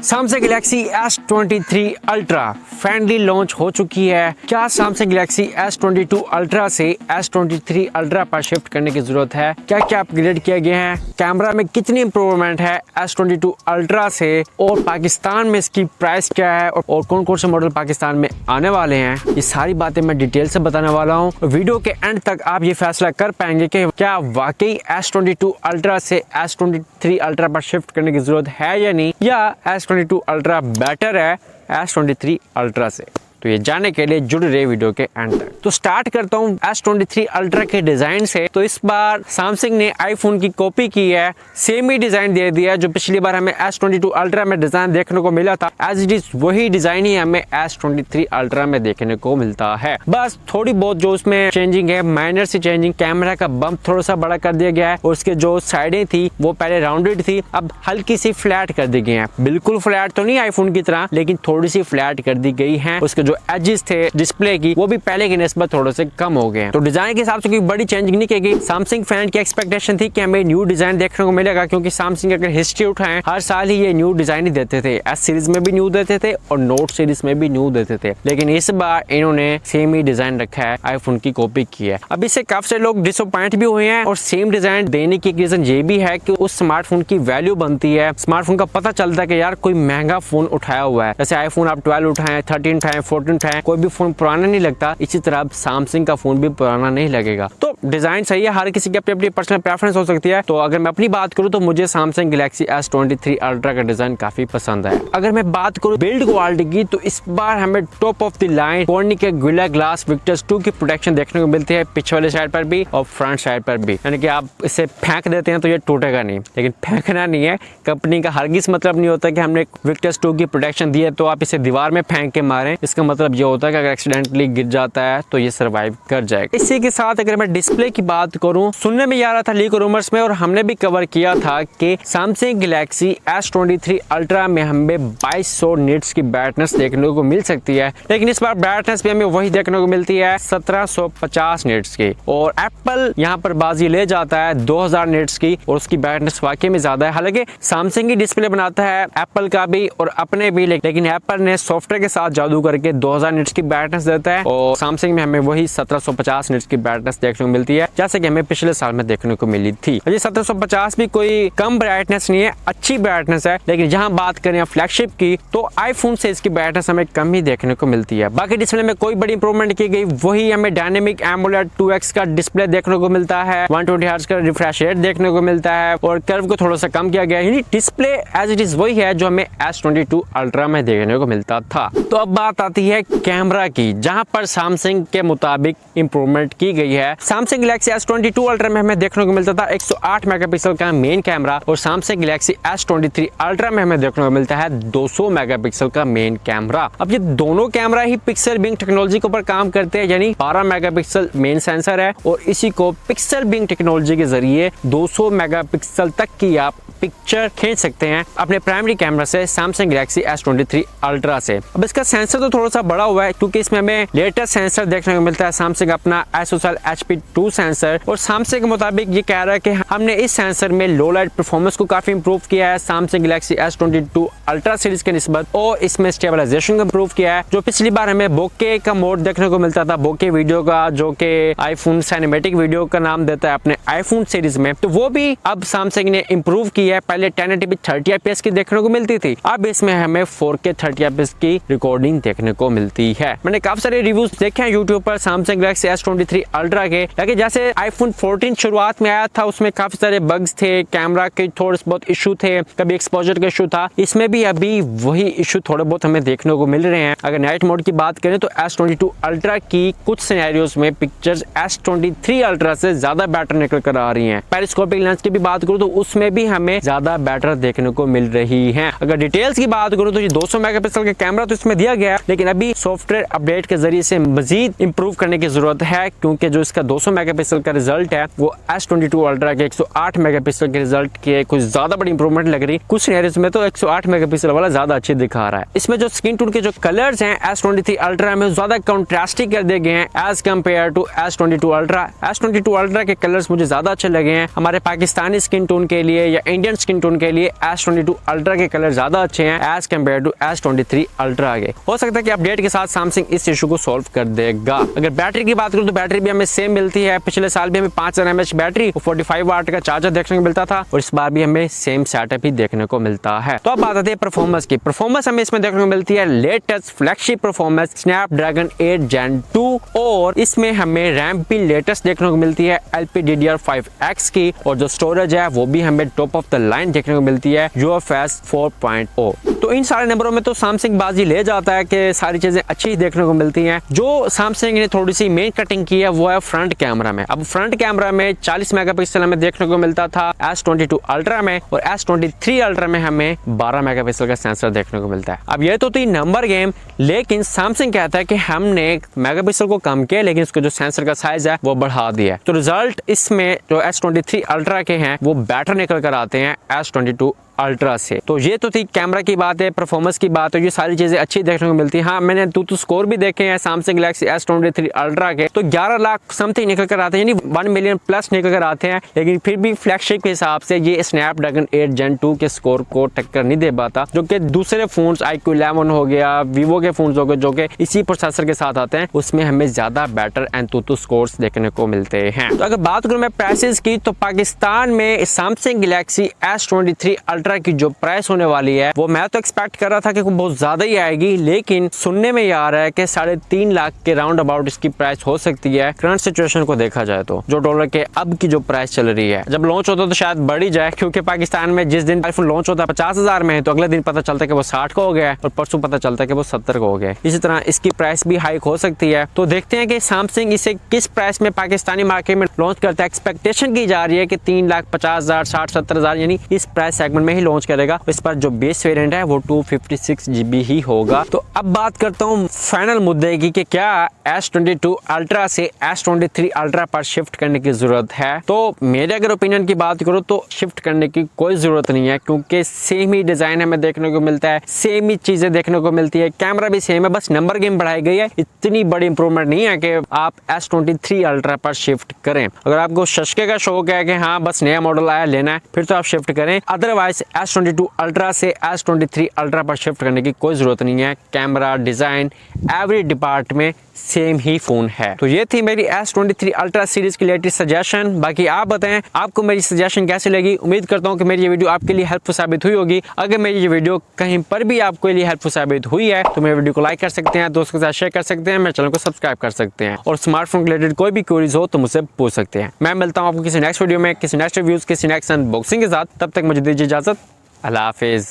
Samsung Galaxy S23 Ultra finally launch हो चुकी है। क्या Samsung Galaxy S22 Ultra से S23 Ultra पर शिफ्ट करने की जरूरत है? क्या क्या अपग्रेड किया गया है? कैमरा में कितनी इंप्रूवमेंट है S22 Ultra से, और पाकिस्तान में इसकी प्राइस क्या है, और कौन कौन से मॉडल पाकिस्तान में आने वाले हैं, ये सारी बातें मैं डिटेल से बताने वाला हूँ। वीडियो के एंड तक आप ये फैसला कर पाएंगे कि क्या वाकई S22 Ultra से S23 Ultra पर शिफ्ट करने की जरूरत है या नहीं, या S22 Ultra बेटर है S23 Ultra से। तो ये जानने के लिए जुड़ रहे वीडियो के एंड तक। तो स्टार्ट करता हूँ S23 Ultra के डिजाइन से। तो इस बार सैमसंग ने आईफोन की कॉपी की है, सेम ही डिजाइन दे दिया है जो पिछली बार हमें S22 Ultra में डिजाइन देखने को मिला था। एज इट इज वही डिजाइन ही हमें S23 Ultra में देखने को मिलता है। बस थोड़ी बहुत जो उसमें चेंजिंग है, माइनर सी चेंजिंग। कैमरा का बम्प थोड़ा सा बड़ा कर दिया गया है, और उसके जो साइडें थी वो पहले राउंडेड थी, अब हल्की सी फ्लैट कर दी गई है। बिल्कुल फ्लैट तो नहीं आईफोन की तरह, लेकिन थोड़ी सी फ्लैट कर दी गई है। उसके जो एजेस थे डिस्प्ले की वो भी पहले की निस्बत थोड़े से कम हो गए हैं। तो डिजाइन के हिसाब से कोई बड़ी चेंजिंग नहीं की गई। सैमसंग फैन की एक्सपेक्टेशन थी कि हमें न्यू डिजाइन देखने को मिलेगा, क्योंकि सैमसंग अगर हिस्ट्री उठाएं हर साल ही ये न्यू डिजाइन ही देते थे। एस सीरीज में भी न्यू देते थे और नोट सीरीज में भी न्यू देते थे, लेकिन इस बार इन्होंने सेम ही डिजाइन रखा है, आईफोन की कॉपी की है। अब इससे काफी सारे लोग डिसअपॉइंट भी हुए हैं, और सेम डिजाइन देने की रीजन ये भी है कि उस स्मार्टफोन की वैल्यू बनती है। स्मार्टफोन का पता चलता है कि यार कोई महंगा फोन उठाया हुआ है। जैसे आईफोन आप 12 उठाएं, 13 उठाएं, 14 उठाएं, कोई भी फोन पुराना नहीं लगता, इसी तरह सैमसंग का फोन भी पुराना नहीं लगेगा। तो डिजाइन सही है, हर किसी की अपनी अपनी पर्सनल प्रेफरेंस हो सकती है। तो अगर मैं अपनी बात करूं तो मुझे सैमसंग गैलेक्सी S23 Ultra का डिजाइन काफी पसंद है। अगर मैं बात करूं बिल्ड क्वालिटी की, तो इस बार हमें top of the line cornering के गोरिल्ला ग्लास विक्टर्स 2 की प्रोटेक्शन देखने को मिलती है, पीछे वाले साइड पर भी और फ्रंट साइड पर भी। यानी कि आप इसे फेंक देते हैं तो ये टूटेगा नहीं, लेकिन फेंकना नहीं है। कंपनी का हरगिज मतलब नहीं होता कि हमने विक्टर्स 2 की प्रोटेक्शन दी है तो आप इसे दीवार में फेंक के मारें। इसका मतलब ये होता है कि अगर एक्सीडेंटली गिर जाता है तो ये सर्वाइव कर जाएगा। इसी के साथ अगर मैं डिस्प्ले की बात करूं, सुनने में आ रहा था लीक रूमर्स में, और हमने भी कवर किया था कि सैमसंग गैलेक्सी S23 Ultra में हमें 2200 निट्स की ब्राइटनेस देखने को मिल सकती है, लेकिन इस बार ब्राइटनेस भी हमें वही देखने को मिलती है 1750 निट्स की। और एप्पल यहाँ पर बाजी ले जाता है 2000 निट्स की, और उसकी ब्राइटनेस वाकई में ज्यादा है। हालांकि सैमसंग ही डिस्प्ले बनाता है, एप्पल का भी और अपने भी, लेकिन एप्पल ने सॉफ्टवेयर के साथ जादू करके 2000 निट्स की ब्राइटनेस देता है, और सैमसंग में हमें वही 1750 निट्स की ब्राइटनेस देखने को मिलती है, जैसे कि हमें पिछले साल में देखने को मिली थी। ये 1750 भी कोई कम ब्राइटनेस नहीं है, अच्छी ब्राइटनेस है। लेकिन जहां बात करें फ्लैगशिप की, तो आईफोन से इसकी ब्राइटनेस हमें कम ही देखने को मिलती है। बाकी डिस्प्ले में कोई बड़ी इंप्रूवमेंट की गई, वही हमें डायनेमिक एमोलेड 2x का डिस्प्ले देखने को मिलता है, 120 हर्ट्ज का रिफ्रेश रेट देखने को मिलता है, और कर्व को थोड़ा सा कम किया गया है। यानी डिस्प्ले एज इट इज वही है जो हमें S22 Ultra में देखने को मिलता था। तो अब बात आती है कैमरा की, जहां पर सैमसंग के मुताबिक इंप्रूवमेंट की गई है। सैमसंग गैलेक्सी S22 Ultra में हमें देखने को मिलता था 108 मेगापिक्सल का मेन कैमरा, और सैमसंग गैलेक्सी S23 Ultra में हमें देखने को मिलता है 200 मेगापिक्सल का मेन कैमरा। अब ये दोनों कैमरा ही पिक्सल बिंग टेक्नोलॉजी के ऊपर काम करते हैं, यानी 12 मेगापिक्सल मेन सेंसर है, और इसी को पिक्सल बिंग टेक्नोलॉजी के जरिए 200 मेगापिक्सल तक की आप पिक्चर खींच सकते हैं अपने प्राइमरी कैमरा से सैमसंग गैलेक्सी S23 Ultra से। अब इसका सेंसर तो थोड़ा सा बड़ा हुआ है, क्योंकि इसमें हमें लेटेस्ट सेंसर देखने को मिलता है, सैमसंग अपना ISOCELL HP2 सेंसर, और सैमसंग के मुताबिक ये कह रहा है कि हमने इस सेंसर में लो लाइट परफॉर्मेंस को काफी इंप्रूव किया है Samsung Galaxy S22 Ultra series के निस्बत, और इसमें स्टेबलाइजेशन को इंप्रूव किया है। जो पिछली बार हमें बोके का मोड देखने को मिलता था, बोके वीडियो का, जो कि आईफोन सिनेमैटिक वीडियो का नाम देता है अपने आईफोन सीरीज में, तो वो भी अब सैमसंग ने इंप्रूव की है। पहले 1080p 30 fps की देखने को मिलती थी, अब इसमें हमें 4K 30 fps की रिकॉर्डिंग देखने को मिलती है। मैंने काफी सारे रिव्यूज देखे हैं यूट्यूब पर सैमसंग गैलेक्सी S23 Ultra के, लेकिन जैसे आईफोन 14 शुरुआत में आया था उसमें काफी सारे बग्स थे, कैमरा के थोड़े बहुत इशू थे, कभी एक्सपोजर का इशू था। इसमें भी अभी वही इशू थोड़े बहुत हमें देखने को मिल रहे हैं। अगर नाइट मोड की बात करें तो S22 Ultra की कुछ सिनेरियोज में पिक्चर्स S23 Ultra से ज्यादा बेटर निकल कर आ रही हैं। पेरिस्कोपिक लेंस की भी बात करूं तो उसमें भी हमें ज्यादा बेटर देखने को मिल रही है। अगर डिटेल्स की बात करूं तो ये 200 मेगापिक्सल का कैमरा तो इसमें दिया गया है, लेकिन अभी सॉफ्टवेयर अपडेट के जरिए से मजीद इंप्रूव करने की जरूरत है, क्योंकि जो इसका 200 मेगापिक्सल का रिजल्ट है वो S22 Ultra के 108 मेगापिक्सल के रिजल्ट के कुछ ज्यादा बड़ी इंप्रूवमेंट लग रही। कुछ सिनेरियोज में तो 108 मेगापिक्सल वाला ज्यादा अच्छी दिखा रहा है। इसमें जो स्किन टोन के जो कलर्स हैं S23 Ultra में ज्यादा कंट्रास्टिक कर दिए गए हैं as compare to S22 Ultra। S22 Ultra के कलर्स मुझे ज्यादा अच्छे लगे हैं हमारे पाकिस्तानी स्किन टोन के लिए या इंडियन इंडियन स्किन टोन के लिए S22 अल्ट्रा के कलर ज्यादा अच्छे हैं as compare to S23 ultra के। हो सकता है कि अपडेट के साथ सैमसंग इस इशू को सॉल्व कर देगा। अगर बैटरी की बात करूं तो बैटरी भी हमें सेम मिलती है। पिछले साल भी हमें 5000 mAh बैटरी और 45 वाट का चार्जर देखने को मिलता था और इस बार भी हमें सेम सेटअप ही देखने को मिलता है। तो अब बात आती है परफॉर्मेंस की। परफॉर्मेंस हमें इसमें देखने को मिलती है latest flagship performance Snapdragon 8 Gen 2 और इसमें हमें रैम भी लेटेस्ट देखने को मिलती है LPDDR5X की और जो स्टोरेज है वो भी हमें टॉप ऑफ द लाइन देखने को मिलती है UFS 4.0। तो इन सारे नंबरों में तो सैमसंग बाजी ले जाता है कि सारी चीजें अच्छी देखने को मिलती हैं। जो सैमसंग ने थोड़ी सी मेन कटिंग की है वो है फ्रंट कैमरा में। अब फ्रंट कैमरा में 40 मेगापिक्सल हमें देखने को मिलता था S22 अल्ट्रा में और S23 अल्ट्रा में हमें 12 मेगापिक्सल का सेंसर देखने को मिलता है। अब ये तो थी नंबर गेम, लेकिन सैमसंग कहता है कि हमने मेगापिक्सल को कम किया लेकिन उसका जो सेंसर का साइज है वो बढ़ा दिया। तो रिजल्ट इसमें जो S23 अल्ट्रा के हैं वो बेटर निकल कर आते हैं S22 अल्ट्रा से। तो ये तो थी कैमरा की बात है, परफॉर्मेंस की बात है, ये सारी चीजें अच्छी देखने को मिलती है। हाँ, मैंने तो स्कोर भी देखे हैं सैमसंग गैलेक्सी S23 अल्ट्रा के, तो 11 लाख समथिंग निकल कर आते हैं, यानी 1 मिलियन प्लस निकल कर आते हैं। लेकिन फिर भी फ्लैगशिप के हिसाब से ये स्नैपड्रैगन 8 Gen 2 के स्कोर को टक्कर नहीं दे पाता, जो कि दूसरे फोन iQOO 11 हो गया, वीवो के फोन हो गए जो कि इसी प्रोसेसर के साथ आते हैं, उसमें हमें ज्यादा बेटर एंतुतु स्कोर्स देखने को मिलते हैं। तो अगर बात करूं मैं प्राइसेस की, तो पाकिस्तान में सैमसंग गैलेक्सी S23 अल्ट्रा की जो प्राइस होने वाली है वो मैं तो एक्सपेक्ट कर रहा था कि बहुत ज्यादा ही आएगी, लेकिन सुनने में ये आ रहा है कि 3.5 लाख के राउंड अबाउट इसकी प्राइस हो सकती है। करंट सिचुएशन को देखा जाए तो जो डॉलर के अब की जो प्राइस चल रही है, जब लॉन्च होता तो शायद बढ़ ही जाए, क्योंकि पाकिस्तान में जिस दिन आईफोन लॉन्च होता है 50,000 में, तो अगले दिन पता चलता है कि वो 60 का हो गया है और परसों पता चलता है कि वो 70 का हो गया है। इसी तरह इसकी प्राइस भी हाइक हो सकती है। तो देखते हैं कि सैमसंग इसे किस प्राइस में पाकिस्तानी मार्केट में लॉन्च करता है। एक्सपेक्टेशन की जा रही है कि 3,50,000, 60-70,000 यानी इस प्राइस सेगमेंट में ही लॉन्च करेगा। इस पर जो बेस वेरिएंट है वो 256 GB ही होगा। तो अब बात करता हूँ फाइनल मुद्दे की कि क्या S22 अल्ट्रा से S23 अल्ट्रा पर शिफ्ट करने की जरूरत है। तो मेरे अगर ओपिनियन की बात करूँ तो शिफ्ट करने की कोई जरूरत नहीं है, क्योंकि सेम ही डिजाइन हमें देखने को मिलता है, सेम ही चीजें देखने को मिलती है, कैमरा भी सेम है, बस नंबर गेम बढ़ाई गई है। इतनी बड़ी इंप्रूवमेंट नहीं है कि आप S23 अल्ट्रा पर शिफ्ट करें। अगर आपको शशके का शौक है कि हाँ बस नया मॉडल आया लेना है, फिर तो आप शिफ्ट करें। अदरवाइज S22 अल्ट्रा से S23 अल्ट्रा पर शिफ्ट करने की कोई जरूरत नहीं है। कैमरा, डिजाइन, एवरी डिपार्ट में सेम ही फोन है। तो ये थी मेरी S23 अल्ट्रा सीरीज की लेटेस्ट सजेशन। बाकी आप बताएं आपको मेरी सजेशन कैसी लगी। उम्मीद करता हूँ कि मेरी ये वीडियो आपके लिए हेल्पफुल साबित हुई होगी। अगर मेरी ये वीडियो कहीं पर भी आपके लिए हेल्पफुल साबित हुई है तो मेरे वीडियो को लाइक कर सकते हैं, दोस्तों के साथ शेयर कर सकते हैं, मेरे चैनल को सब्सक्राइब कर सकते हैं और स्मार्टफोन रिलेटेड कोई भी क्वेरीज हो तो मुझसे पूछ सकते हैं। मैं मिलता हूँ आपको किसी नेक्स्ट वीडियो में, किसी नेक्स्ट रिव्यूज, किसी नेक्स्ट अनबॉक्सिंग के साथ। तब तक मुझे दीजिए इजाजत। अल्लाह हाफिज।